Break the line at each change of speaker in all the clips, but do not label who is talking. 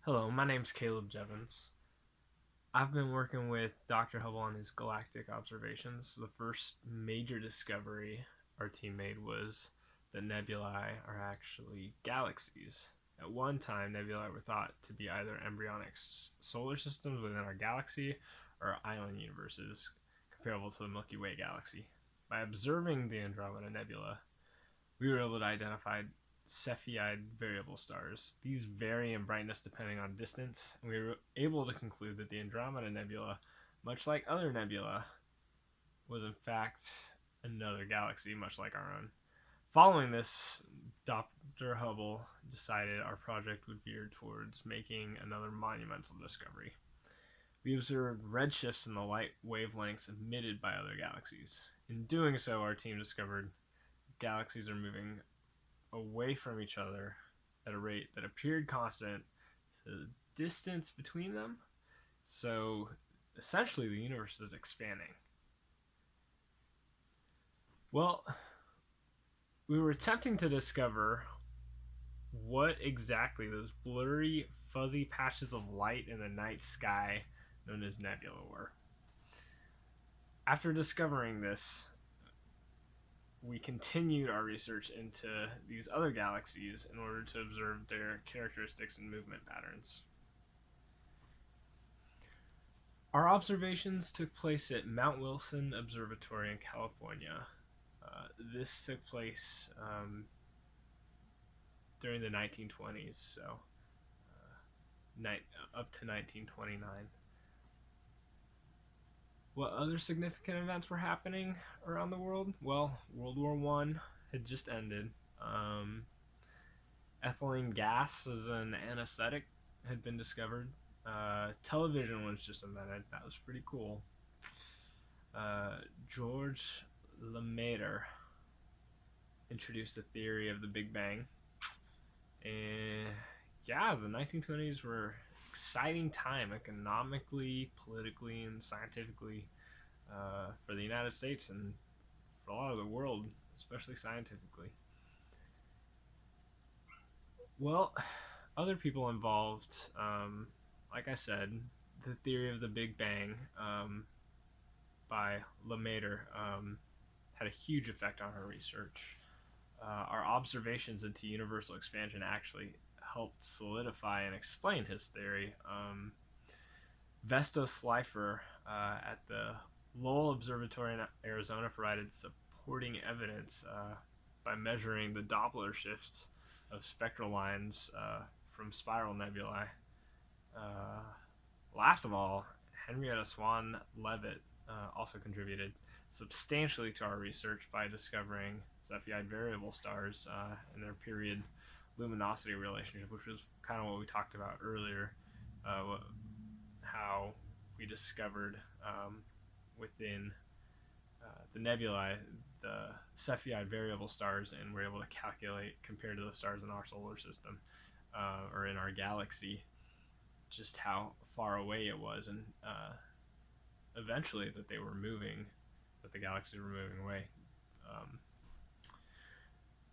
Hello, my name's Caleb Jevons. I've been working with Dr. Hubble on his galactic observations. The first major discovery our team made was that nebulae are actually galaxies. At one time, nebulae were thought to be either embryonic solar systems within our galaxy or island universes comparable to the Milky Way galaxy. By observing the Andromeda Nebula, we were able to identify Cepheid variable stars. These vary in brightness depending on distance, and we were able to conclude that the Andromeda Nebula, much like other nebula, was in fact another galaxy, much like our own. Following this, Dr. Hubble decided our project would veer towards making another monumental discovery. We observed redshifts in the light wavelengths emitted by other galaxies. In doing so, our team discovered galaxies are moving away from each other at a rate that appeared constant to the distance between them. So essentially, the universe is expanding. Well, we were attempting to discover what exactly those blurry, fuzzy patches of light in the night sky known as nebula were. After discovering this, we continued our research into these other galaxies in order to observe their characteristics and movement patterns. Our observations took place at Mount Wilson Observatory in California. This took place during the 1920s, so up to 1929. What other significant events were happening around the world? Well, World War One had just ended. Um, Ethylene gas as an anesthetic had been discovered. Television was just invented. That was pretty cool. Uh, George Lemaitre introduced the theory of the Big Bang. And yeah, the 1920s were an exciting time economically, politically, and scientifically for the United States and for a lot of the world, especially scientifically. Well, other people involved, like I said, the theory of the Big Bang by Lemaitre had a huge effect on her research. Our observations into universal expansion actually helped solidify and explain his theory. Vesta Slifer at the Lowell Observatory in Arizona provided supporting evidence by measuring the Doppler shifts of spectral lines from spiral nebulae. Uh, Last of all, Henrietta Swan Leavitt also contributed substantially to our research by discovering Cepheid variable stars and their period luminosity relationship, which was kind of what we talked about earlier, how we discovered within the nebulae the Cepheid variable stars and were able to calculate compared to the stars in our solar system or in our galaxy just how far away it was, and eventually that they were moving, that the galaxies were moving away. Um,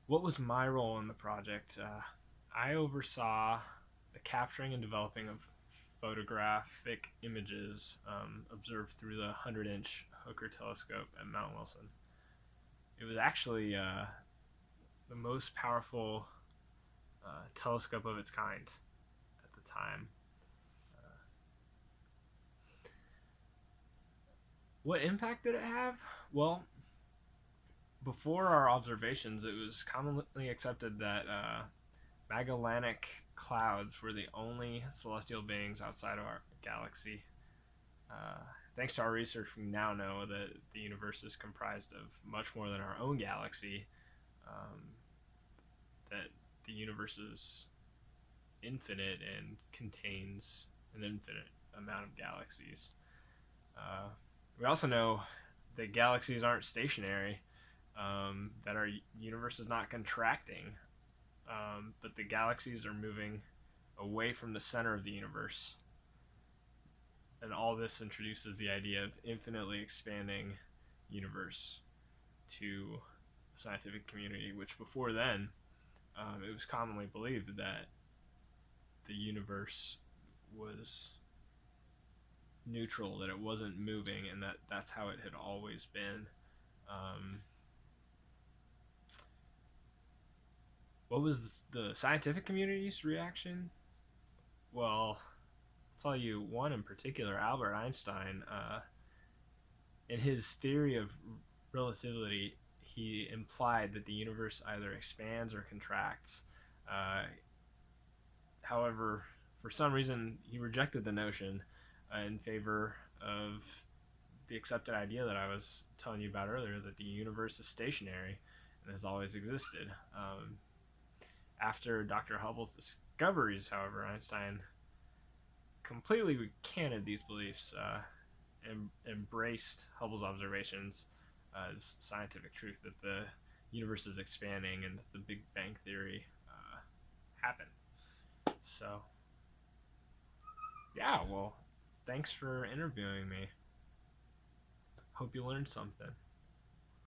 what was my role in the project? I oversaw the capturing and developing of photographic images observed through the 100-inch Hooker telescope at Mount Wilson. It was actually the most powerful telescope of its kind at the time. What impact did it have? Well, before our observations, it was commonly accepted that Magellanic clouds were the only celestial beings outside of our galaxy. Uh, Thanks to our research, we now know that the universe is comprised of much more than our own galaxy, um, that the universe is infinite and contains an infinite amount of galaxies. Uh, we also know that galaxies aren't stationary, that our universe is not contracting, but the galaxies are moving away from the center of the universe. And all this introduces the idea of infinitely expanding universe to the scientific community, which before then, it was commonly believed that the universe was neutral, that it wasn't moving, and that's how it had always been. Um, what was the scientific community's reaction? Well, I'll tell you one in particular, Albert Einstein. In his theory of relativity, he implied that the universe either expands or contracts. Uh, However, for some reason, he rejected the notion in favor of the accepted idea that I was telling you about earlier, that the universe is stationary and has always existed. After Dr. Hubble's discoveries, however, Einstein completely recanted these beliefs and embraced Hubble's observations as scientific truth, that the universe is expanding and that the Big Bang Theory happened. So, yeah, well, thanks for interviewing me. Hope you learned something.